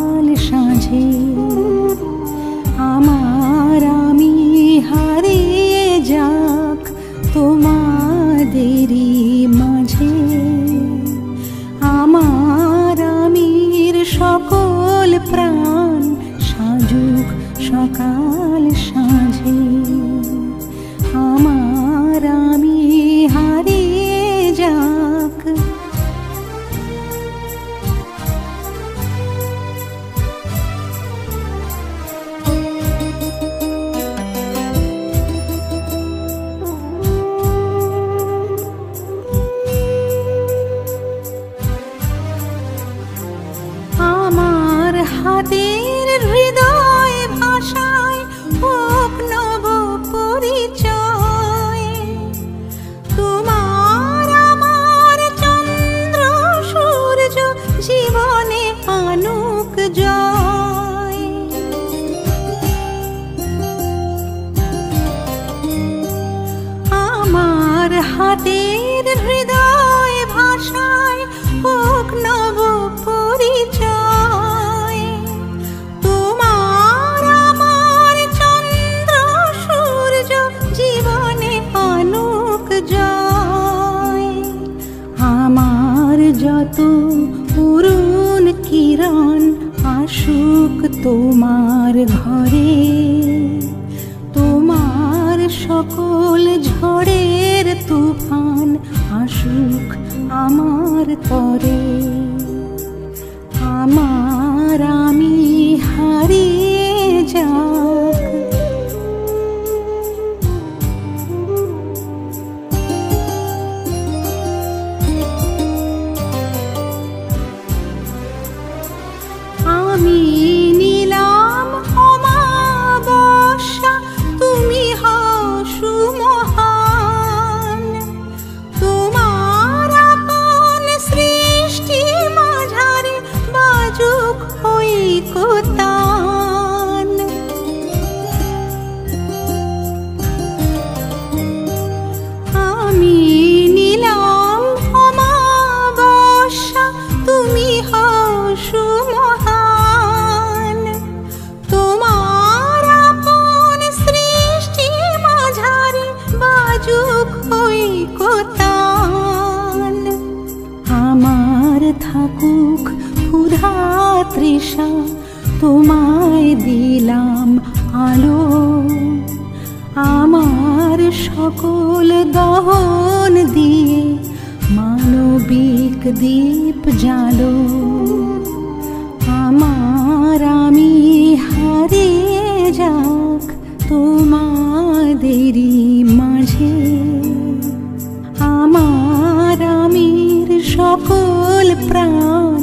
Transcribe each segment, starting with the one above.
সকাল সাঁঝে আমার আমি হারিয়ে যাক তোমাদেরই মাঝে। আমার আমির সকল প্রাণ সাজুক সকাল সাঁঝে। আমার আমি হারিয়ে যাক। আমার হাতের হৃদয় ভাষায় হোক নব পরিচয়। তোমার আমার চন্দ্র সূর্য জীবনে আনুক জয়। আমার হাতের হৃদয় ভাষায় হোক নব পরিচয়। তোমার আমার চন্দ্র সূর্য জীবনে আনুক জয়। আমার যত অরুণ কিরণ আসুক তোমার ঘরে। তোমার সকল ঝড়ের তুফান আসুক আমার তরে। আমার আমি হারিয়ে যাক। আমি নিলাম অমাবস্যা তুমি হও সুমহান। তোমার আপন সৃষ্টি মাঝারে বাজুক ঐকতান। আমি নিলাম অমাবস্যা তুমি হও সুমহান। তোমার আপন সৃষ্টি মাঝারে বাজুক ঐকতান। আমার থাকুক ক্ষুধা তৃষা তোমায় দিলাম আলো। আমার সকল দহন দিয়ে মানবিক দীপ জ্বালো। আমার আমি হারিয়ে যাক তোমাদেরই মাঝে। আমার আমির সকল প্রাণ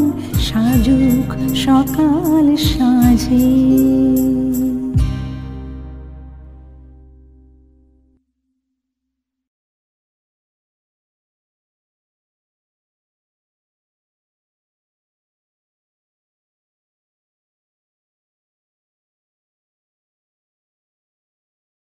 সাজুক সকাল সাঁঝে।